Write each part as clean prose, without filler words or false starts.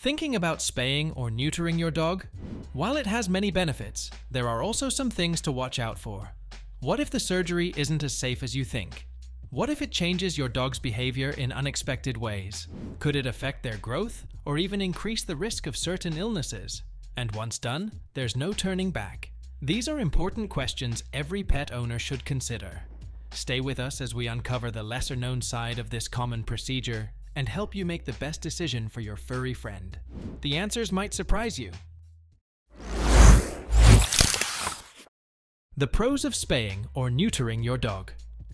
Thinking about spaying or neutering your dog? While it has many benefits, there are also some things to watch out for. What if the surgery isn't as safe as you think? What if it changes your dog's behavior in unexpected ways? Could it affect their growth or even increase the risk of certain illnesses? And once done, there's no turning back. These are important questions every pet owner should consider. Stay with us as we uncover the lesser-known side of this common procedure and help you make the best decision for your furry friend. The answers might surprise you. The pros of spaying or neutering your dog.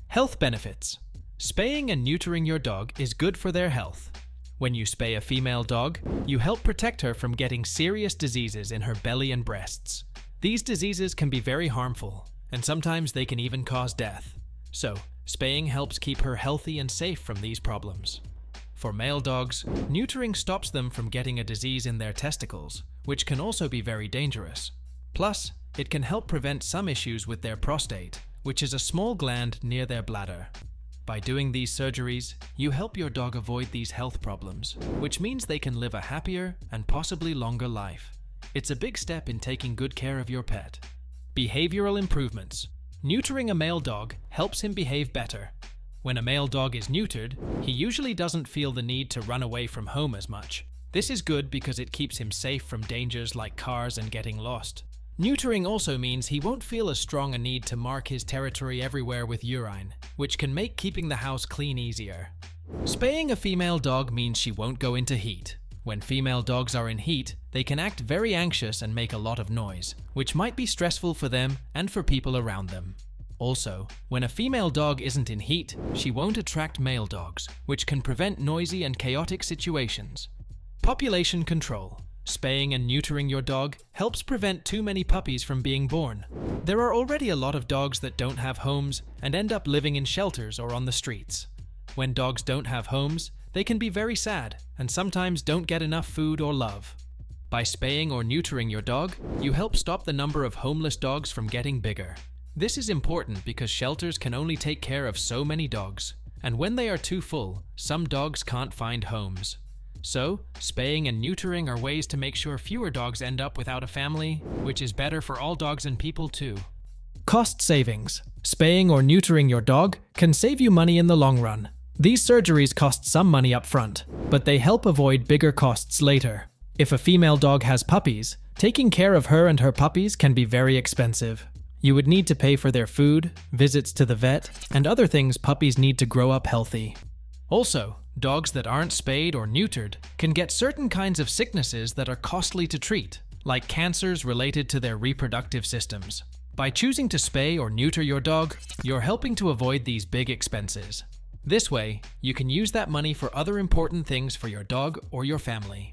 Health benefits. Spaying and neutering your dog is good for their health. When you spay a female dog, you help protect her from getting serious diseases in her belly and breasts. These diseases can be very harmful, and sometimes they can even cause death. So, spaying helps keep her healthy and safe from these problems. For male dogs, neutering stops them from getting a disease in their testicles, which can also be very dangerous. Plus, it can help prevent some issues with their prostate, which is a small gland near their bladder. By doing these surgeries, you help your dog avoid these health problems, which means they can live a happier and possibly longer life. It's a big step in taking good care of your pet. Behavioral improvements. Neutering a male dog helps him behave better. When a male dog is neutered, he usually doesn't feel the need to run away from home as much. This is good because it keeps him safe from dangers like cars and getting lost. Neutering also means he won't feel as strong a need to mark his territory everywhere with urine, which can make keeping the house clean easier. Spaying a female dog means she won't go into heat. When female dogs are in heat, they can act very anxious and make a lot of noise, which might be stressful for them and for people around them. Also, when a female dog isn't in heat, she won't attract male dogs, which can prevent noisy and chaotic situations. Population control. Spaying and neutering your dog helps prevent too many puppies from being born. There are already a lot of dogs that don't have homes and end up living in shelters or on the streets. When dogs don't have homes, they can be very sad and sometimes don't get enough food or love. By spaying or neutering your dog, you help stop the number of homeless dogs from getting bigger. This is important because shelters can only take care of so many dogs, and when they are too full, some dogs can't find homes. So, spaying and neutering are ways to make sure fewer dogs end up without a family, which is better for all dogs and people too. Cost savings. Spaying or neutering your dog can save you money in the long run. These surgeries cost some money up front, but they help avoid bigger costs later. If a female dog has puppies, taking care of her and her puppies can be very expensive. You would need to pay for their food, visits to the vet, and other things puppies need to grow up healthy. Also, dogs that aren't spayed or neutered can get certain kinds of sicknesses that are costly to treat, like cancers related to their reproductive systems. By choosing to spay or neuter your dog, you're helping to avoid these big expenses. This way, you can use that money for other important things for your dog or your family.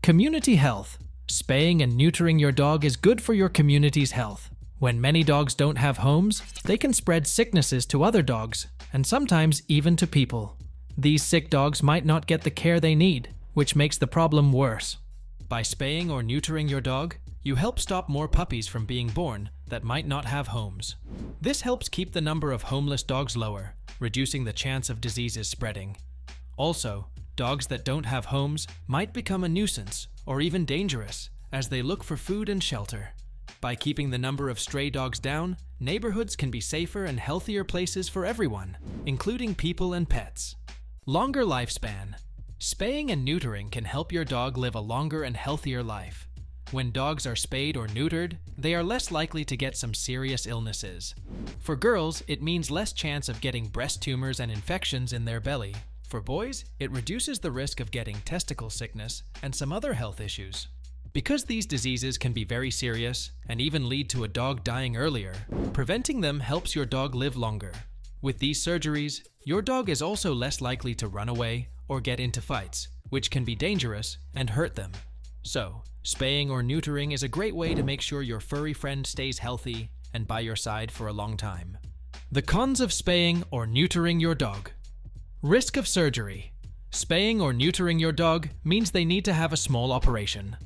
Community health. Spaying and neutering your dog is good for your community's health. When many dogs don't have homes, they can spread sicknesses to other dogs, and sometimes even to people. These sick dogs might not get the care they need, which makes the problem worse. By spaying or neutering your dog, you help stop more puppies from being born that might not have homes. This helps keep the number of homeless dogs lower, reducing the chance of diseases spreading. Also, dogs that don't have homes might become a nuisance or even dangerous as they look for food and shelter. By keeping the number of stray dogs down, neighborhoods can be safer and healthier places for everyone, including people and pets. Longer lifespan. Spaying and neutering can help your dog live a longer and healthier life. When dogs are spayed or neutered, they are less likely to get some serious illnesses. For girls, it means less chance of getting breast tumors and infections in their belly. For boys, it reduces the risk of getting testicle sickness and some other health issues. Because these diseases can be very serious and even lead to a dog dying earlier, preventing them helps your dog live longer. With these surgeries, your dog is also less likely to run away or get into fights, which can be dangerous and hurt them. So, spaying or neutering is a great way to make sure your furry friend stays healthy and by your side for a long time. The cons of spaying or neutering your dog. Risk of surgery. Spaying or neutering your dog means they need to have a small operation.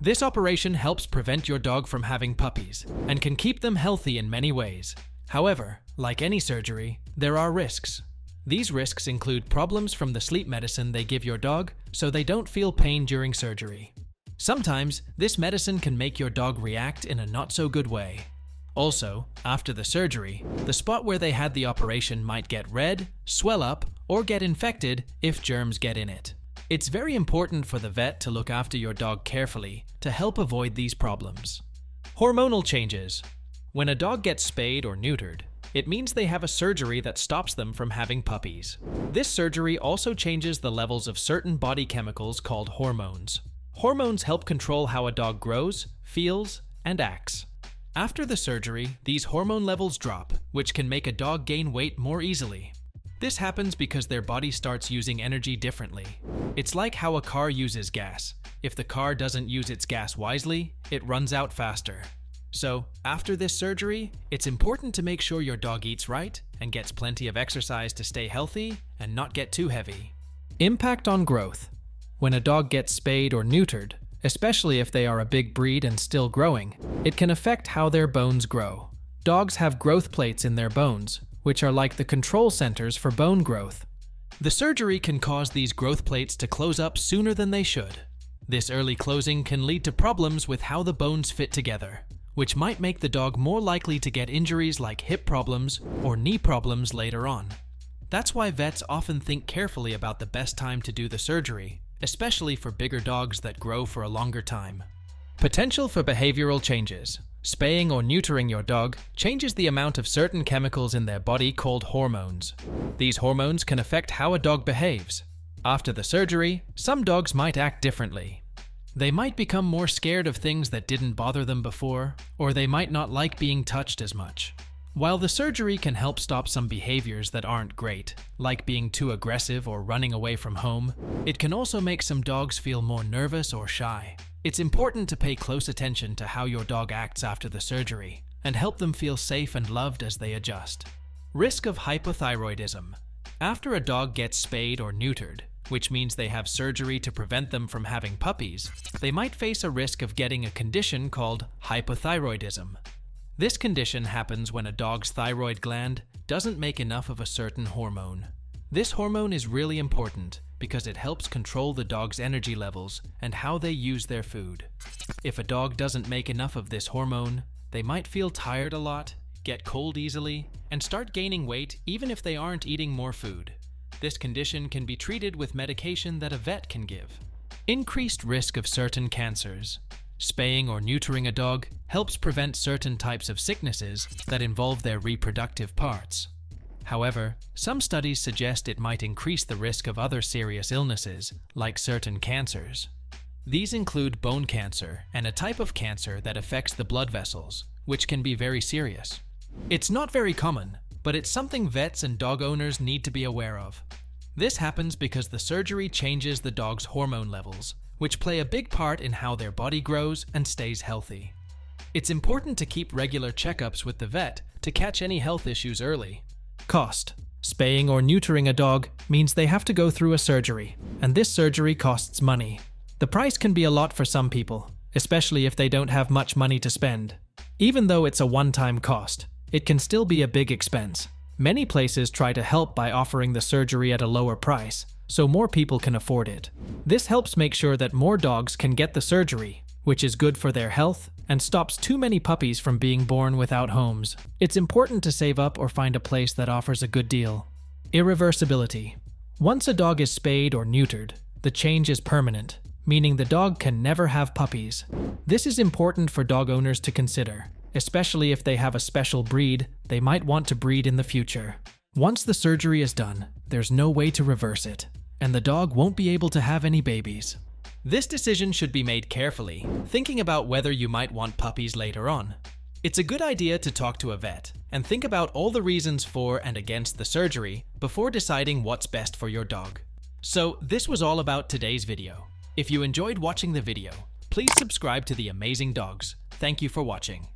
This operation helps prevent your dog from having puppies and can keep them healthy in many ways. However, like any surgery, there are risks. These risks include problems from the sleep medicine they give your dog so they don't feel pain during surgery. Sometimes, this medicine can make your dog react in a not-so-good way. Also, after the surgery, the spot where they had the operation might get red, swell up, or get infected if germs get in it. It's very important for the vet to look after your dog carefully to help avoid these problems. Hormonal changes. When a dog gets spayed or neutered, it means they have a surgery that stops them from having puppies. This surgery also changes the levels of certain body chemicals called hormones. Hormones help control how a dog grows, feels, and acts. After the surgery, these hormone levels drop, which can make a dog gain weight more easily. This happens because their body starts using energy differently. It's like how a car uses gas. If the car doesn't use its gas wisely, it runs out faster. So, after this surgery, it's important to make sure your dog eats right and gets plenty of exercise to stay healthy and not get too heavy. Impact on growth. When a dog gets spayed or neutered, especially if they are a big breed and still growing, it can affect how their bones grow. Dogs have growth plates in their bones, which are like the control centers for bone growth. The surgery can cause these growth plates to close up sooner than they should. This early closing can lead to problems with how the bones fit together, which might make the dog more likely to get injuries like hip problems or knee problems later on. That's why vets often think carefully about the best time to do the surgery, especially for bigger dogs that grow for a longer time. Potential for behavioral changes. Spaying or neutering your dog changes the amount of certain chemicals in their body called hormones. These hormones can affect how a dog behaves. After the surgery, some dogs might act differently. They might become more scared of things that didn't bother them before, or they might not like being touched as much. While the surgery can help stop some behaviors that aren't great, like being too aggressive or running away from home, it can also make some dogs feel more nervous or shy. It's important to pay close attention to how your dog acts after the surgery and help them feel safe and loved as they adjust. Risk of hypothyroidism. After a dog gets spayed or neutered, which means they have surgery to prevent them from having puppies, they might face a risk of getting a condition called hypothyroidism. This condition happens when a dog's thyroid gland doesn't make enough of a certain hormone. This hormone is really important because it helps control the dog's energy levels and how they use their food. If a dog doesn't make enough of this hormone, they might feel tired a lot, get cold easily, and start gaining weight even if they aren't eating more food. This condition can be treated with medication that a vet can give. Increased risk of certain cancers. Spaying or neutering a dog helps prevent certain types of sicknesses that involve their reproductive parts. However, some studies suggest it might increase the risk of other serious illnesses, like certain cancers. These include bone cancer and a type of cancer that affects the blood vessels, which can be very serious. It's not very common, but it's something vets and dog owners need to be aware of. This happens because the surgery changes the dog's hormone levels, which play a big part in how their body grows and stays healthy. It's important to keep regular checkups with the vet to catch any health issues early. Cost. Spaying or neutering a dog means they have to go through a surgery, and this surgery costs money. The price can be a lot for some people, especially if they don't have much money to spend. Even though it's a one-time cost, it can still be a big expense. Many places try to help by offering the surgery at a lower price, so more people can afford it. This helps make sure that more dogs can get the surgery, which is good for their health and stops too many puppies from being born without homes. It's important to save up or find a place that offers a good deal. Irreversibility. Once a dog is spayed or neutered, the change is permanent, meaning the dog can never have puppies. This is important for dog owners to consider, especially if they have a special breed they might want to breed in the future. Once the surgery is done, there's no way to reverse it, and the dog won't be able to have any babies. This decision should be made carefully, thinking about whether you might want puppies later on. It's a good idea to talk to a vet and think about all the reasons for and against the surgery before deciding what's best for your dog. So this was all about today's video. If you enjoyed watching the video, please subscribe to The Amazing Dogs. Thank you for watching.